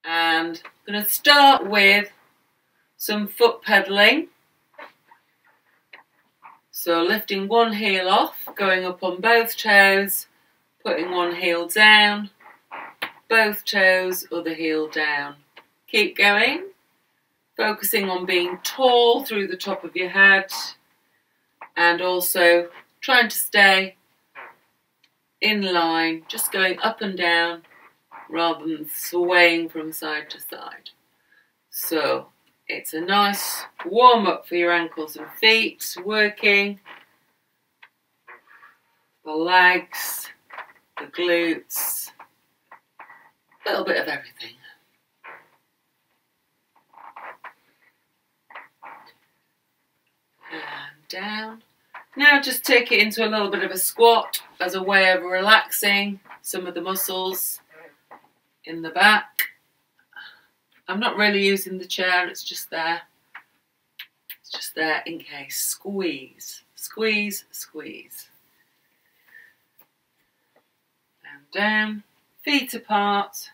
And I'm going to start with some foot pedaling. So lifting one heel off, going up on both toes, putting one heel down, both toes, other heel down. Keep going, focusing on being tall through the top of your head and also trying to stay in line, just going up and down rather than swaying from side to side. So it's a nice warm up for your ankles and feet, working the legs, the glutes, a little bit of everything. And down. Now just take it into a little bit of a squat as a way of relaxing some of the muscles in the back. I'm not really using the chair, it's just there. It's just there in case. Squeeze, squeeze, squeeze. And down, feet apart,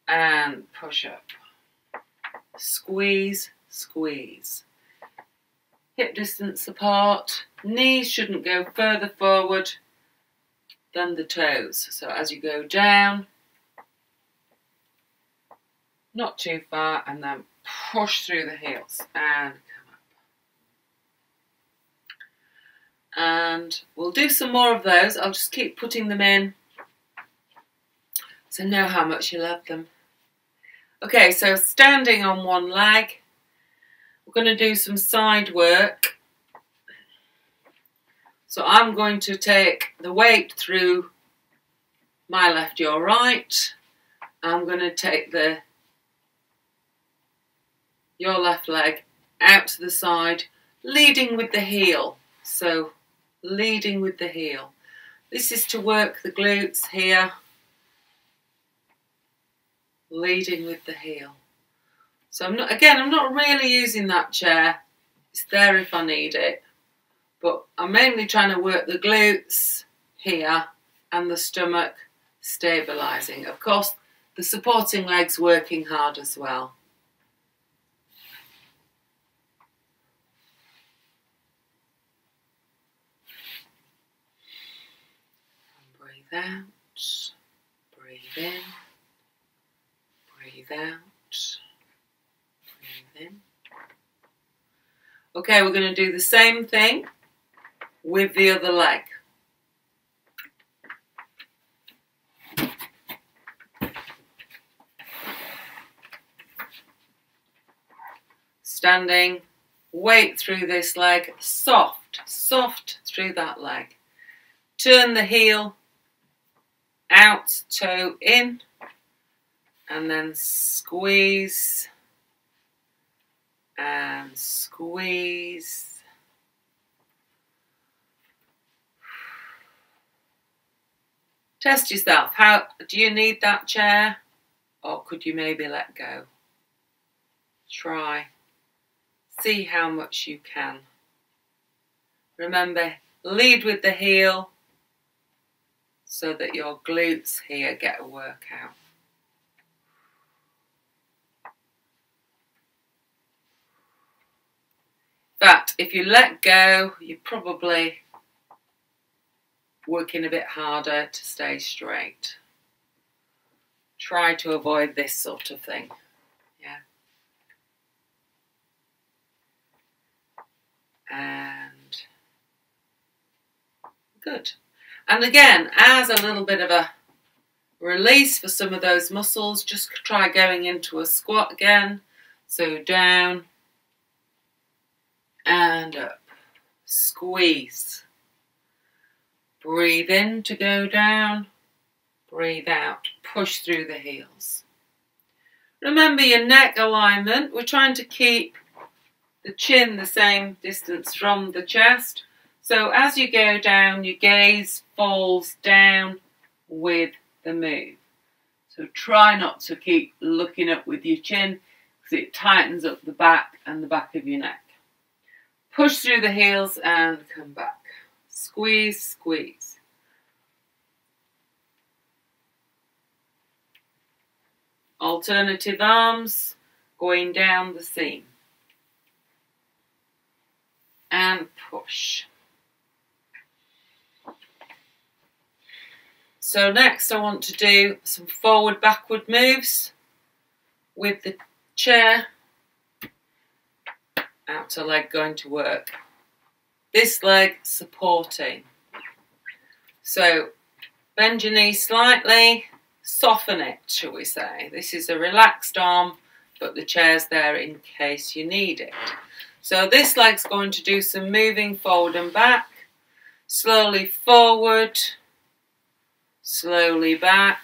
and push up. Squeeze, squeeze. Hip distance apart. Knees shouldn't go further forward than the toes. So as you go down, not too far, and then push through the heels and come up. And we'll do some more of those. I'll just keep putting them in so know how much you love them. Okay, so standing on one leg, we're going to do some side work. So I'm going to take the weight through my left, your right. I'm going to take your left leg out to the side, leading with the heel. So leading with the heel. This is to work the glutes here. Leading with the heel. So I'm not really using that chair. It's there if I need it. But I'm mainly trying to work the glutes here and the stomach stabilising. Of course, the supporting legs working hard as well. Breathe out, breathe in, breathe out, breathe in. Okay, we're going to do the same thing with the other leg. Standing, weight through this leg, soft, soft through that leg. Turn the heel out, toe in, and then squeeze and squeeze. Test yourself. How do you need that chair, or could you maybe let go? Try. See how much you can. Remember, lead with the heel so that your glutes here get a workout. But if you let go, you're probably working a bit harder to stay straight. Try to avoid this sort of thing. Yeah. And good. And again, as a little bit of a release for some of those muscles, just try going into a squat again. So down and up. Squeeze. Breathe in to go down. Breathe out. Push through the heels. Remember your neck alignment. We're trying to keep the chin the same distance from the chest. So as you go down, your gaze falls down with the move. So try not to keep looking up with your chin because it tightens up the back and the back of your neck. Push through the heels and come back. Squeeze, squeeze. Alternative arms going down the seam. And push. So next I want to do some forward backward moves with the chair, outer leg going to work, this leg supporting. So bend your knee slightly, soften it, shall we say. This is a relaxed arm, but the chair's there in case you need it. So this leg's going to do some moving forward and back, slowly forward, slowly back.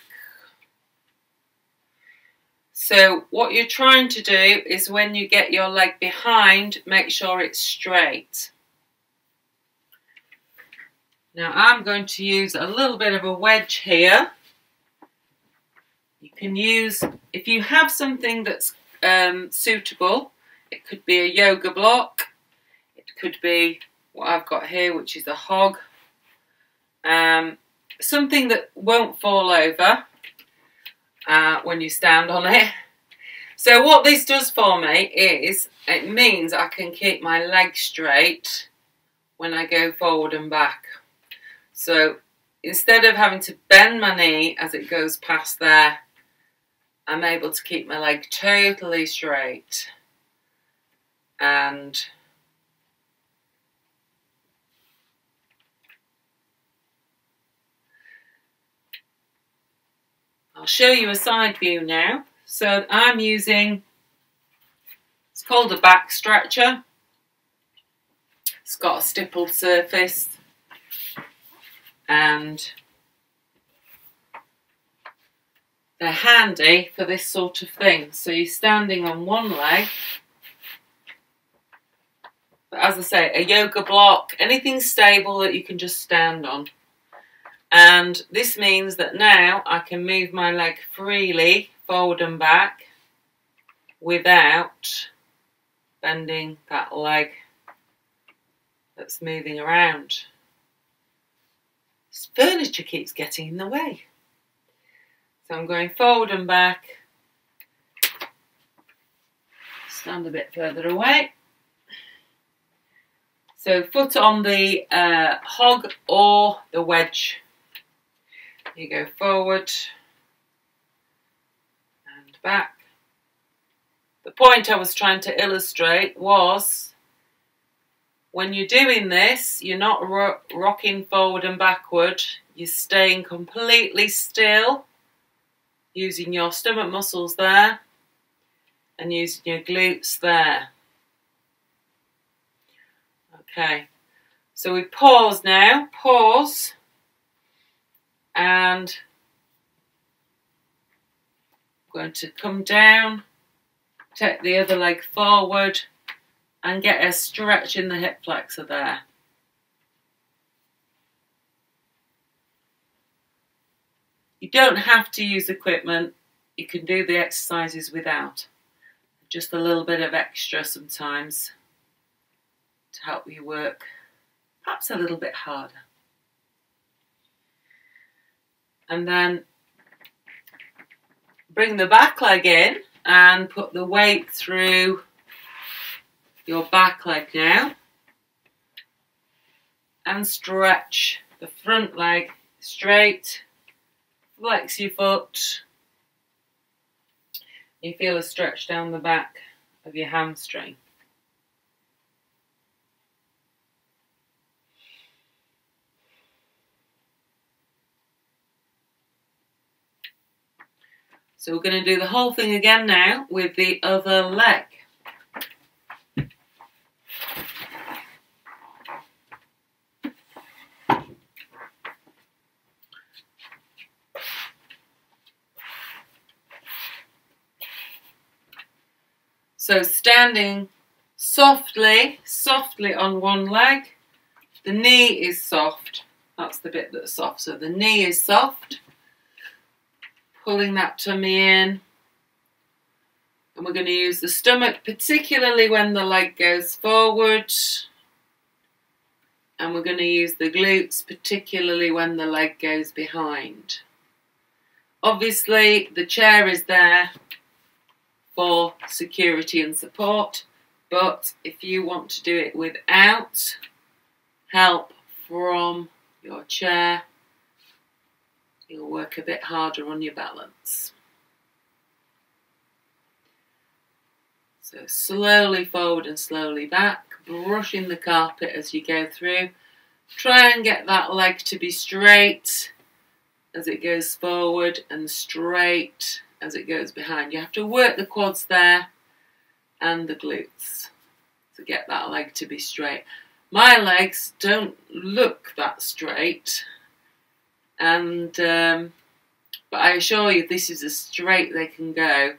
So what you're trying to do is when you get your leg behind, make sure it's straight. Now I'm going to use a little bit of a wedge here. You can use, if you have something that's suitable, it could be a yoga block, it could be what I've got here, which is a hog. Something that won't fall over when you stand on it. So what this does for me is, it means I can keep my leg straight when I go forward and back. So instead of having to bend my knee as it goes past there, I'm able to keep my leg totally straight. And I'll show you a side view now. So I'm using, it's called a back stretcher. It's got a stippled surface and they're handy for this sort of thing. So you're standing on one leg. But as I say, a yoga block, anything stable that you can just stand on. And this means that now I can move my leg freely forward and back without bending that leg that's moving around. This furniture keeps getting in the way. So I'm going forward and back. Stand a bit further away. So foot on the hog or the wedge. You go forward and back. The point I was trying to illustrate was when you're doing this, you're not rocking forward and backward. You're staying completely still, using your stomach muscles there and using your glutes there. Okay, so we pause now. Pause. And I'm going to come down, take the other leg forward and get a stretch in the hip flexor there. You don't have to use equipment, you can do the exercises without. Just a little bit of extra sometimes to help you work perhaps a little bit harder. And then bring the back leg in and put the weight through your back leg now. And stretch the front leg straight. Flex your foot. You feel a stretch down the back of your hamstring. So we're going to do the whole thing again now with the other leg. So standing softly on one leg, the knee is soft. That's the bit that's soft. So the knee is soft. Pulling that tummy in, and we're going to use the stomach particularly when the leg goes forward, and we're going to use the glutes particularly when the leg goes behind. Obviously the chair is there for security and support. But if you want to do it without help from your chair, you'll work a bit harder on your balance. So slowly forward and slowly back, brushing the carpet as you go through. Try and get that leg to be straight as it goes forward and straight as it goes behind. You have to work the quads there and the glutes to get that leg to be straight. My legs don't look that straight, and but I assure you this is as straight they can go.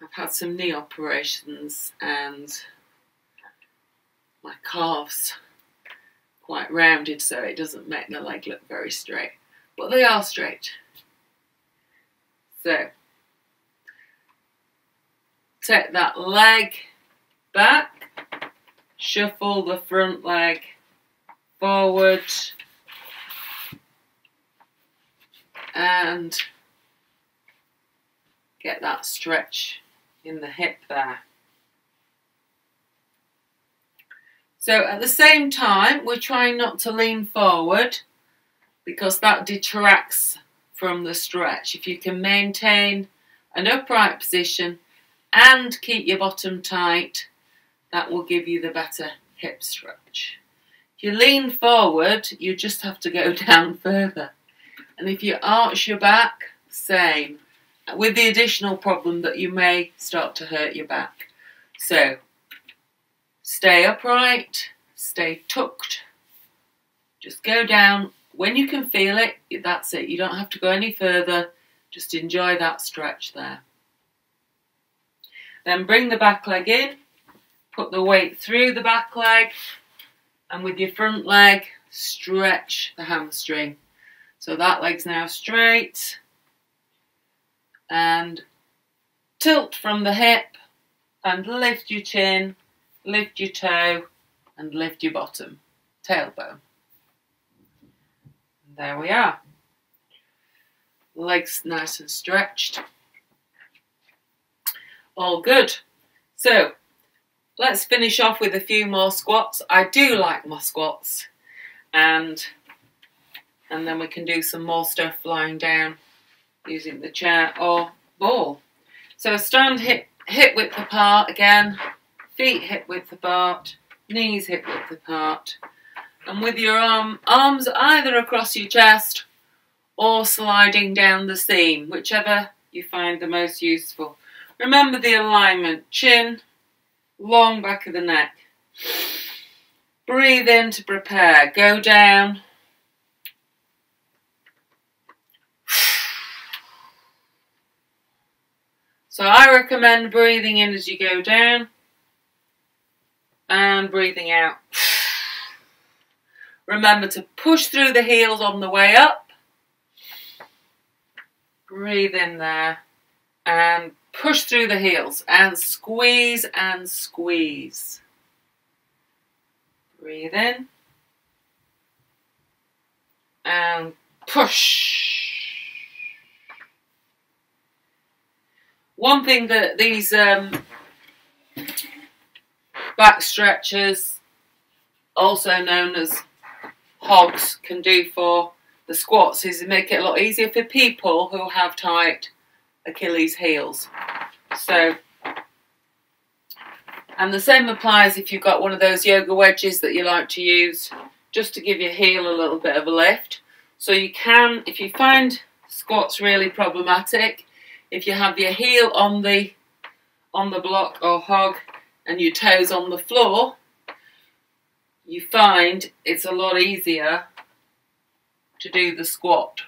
I've had some knee operations and my calves quite rounded, so it doesn't make the leg look very straight, but they are straight. So take that leg back, shuffle the front leg forward and get that stretch in the hip there. So at the same time, we're trying not to lean forward because that detracts from the stretch. If you can maintain an upright position and keep your bottom tight, that will give you the better hip stretch. If you lean forward, you just have to go down further. And if you arch your back, same, with the additional problem that you may start to hurt your back. So stay upright, stay tucked, just go down. When you can feel it, that's it. You don't have to go any further, just enjoy that stretch there. Then bring the back leg in, put the weight through the back leg, and with your front leg, stretch the hamstring. So that leg's now straight, and tilt from the hip, and lift your chin, lift your toe, and lift your bottom, tailbone. And there we are. Legs nice and stretched. All good. So let's finish off with a few more squats. I do like my squats, and then we can do some more stuff lying down using the chair or ball. So stand hip width apart again, feet hip width apart, knees hip width apart, and with your arms either across your chest or sliding down the seam, whichever you find the most useful. Remember the alignment, chin, long back of the neck. Breathe in to prepare, go down. So I recommend breathing in as you go down and breathing out. Remember to push through the heels on the way up. Breathe in there and push through the heels and squeeze and squeeze. Breathe in and push. One thing that these back stretchers, also known as hogs, can do for the squats is make it a lot easier for people who have tight Achilles heels. So, and the same applies if you've got one of those yoga wedges that you like to use just to give your heel a little bit of a lift. So you can, if you find squats really problematic, if you have your heel on the block or hog and your toes on the floor, you find it's a lot easier to do the squat.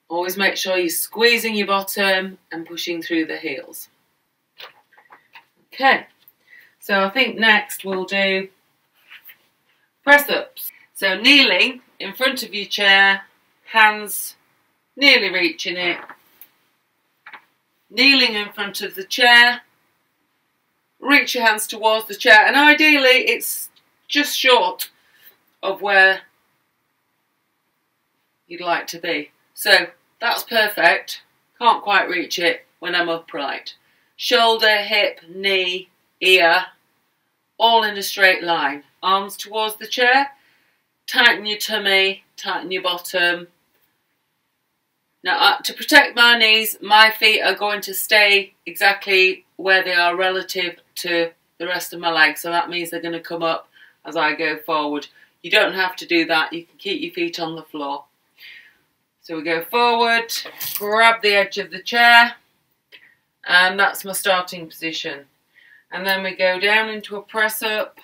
Always make sure you're squeezing your bottom and pushing through the heels. Okay, so I think next we'll do press-ups. So kneeling in front of your chair, hands nearly reaching it. Kneeling in front of the chair, reach your hands towards the chair, and ideally it's just short of where you'd like to be. So that's perfect. Can't quite reach it when I'm upright. Shoulder, hip, knee, ear, all in a straight line. Arms towards the chair. Tighten your tummy, tighten your bottom. Now, to protect my knees, my feet are going to stay exactly where they are relative to the rest of my legs. So that means they're going to come up as I go forward. You don't have to do that. You can keep your feet on the floor. So we go forward, grab the edge of the chair, and that's my starting position. And then we go down into a press up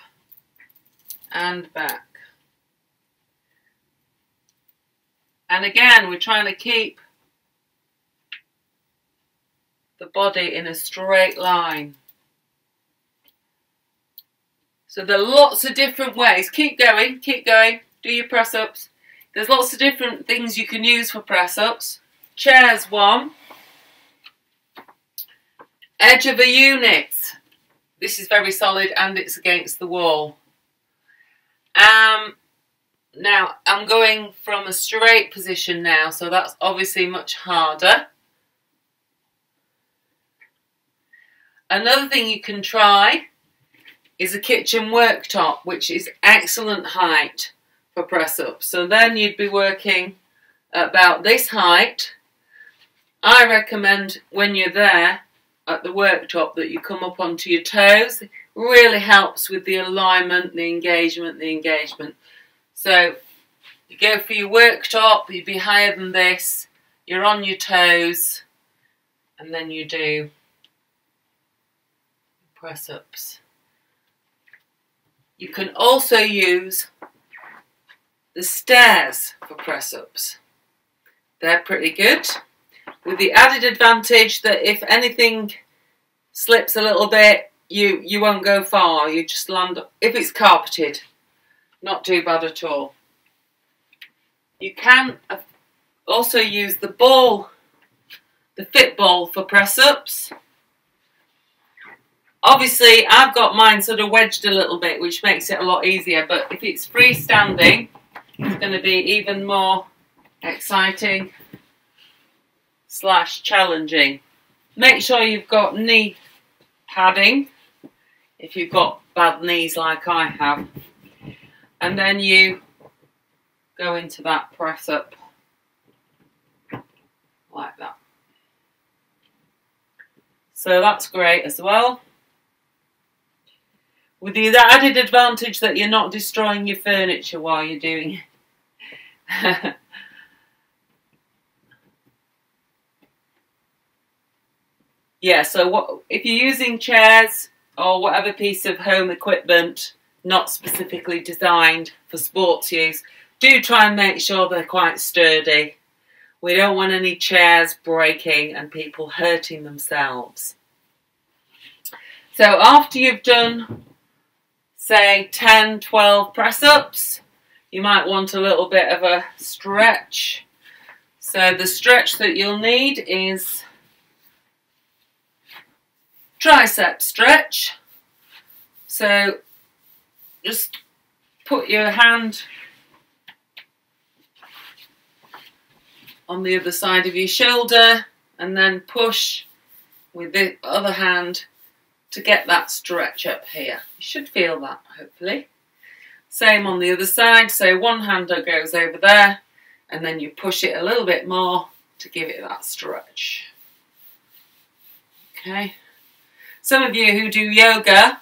and back. And again, we're trying to keep the body in a straight line. So there are lots of different ways. Keep going, do your press-ups. There's lots of different things you can use for press-ups. Chair's one. Edge of a unit. This is very solid and it's against the wall. Now, I'm going from a straight position now, so that's obviously much harder. Another thing you can try is a kitchen worktop, which is excellent height for press-ups. So then you'd be working about this height. I recommend when you're there at the worktop that you come up onto your toes. It really helps with the alignment, the engagement. So you go for your worktop, you'd be higher than this, you're on your toes, and then you do press-ups. You can also use the stairs for press-ups. They're pretty good, with the added advantage that if anything slips a little bit, you won't go far. You just land, if it's carpeted, not too bad at all. You can also use the ball, the fit ball for press-ups. Obviously, I've got mine sort of wedged a little bit, which makes it a lot easier, but if it's freestanding, it's going to be even more exciting / challenging. Make sure you've got knee padding, if you've got bad knees like I have. And then you go into that press up like that. So that's great as well. With the added advantage that you're not destroying your furniture while you're doing it. Yeah, so if you're using chairs or whatever piece of home equipment not specifically designed for sports use, do try and make sure they're quite sturdy. We don't want any chairs breaking and people hurting themselves. So after you've done, say, 10, 12 press-ups, you might want a little bit of a stretch. So the stretch that you'll need is tricep stretch. So just put your hand on the other side of your shoulder and then push with the other hand to get that stretch up here. You should feel that, hopefully. Same on the other side, so one hand goes over there and then you push it a little bit more to give it that stretch. Okay. Some of you who do yoga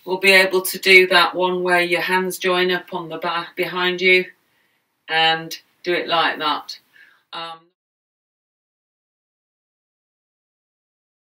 will be able to do that one where your hands join up on the back behind you and do it like that.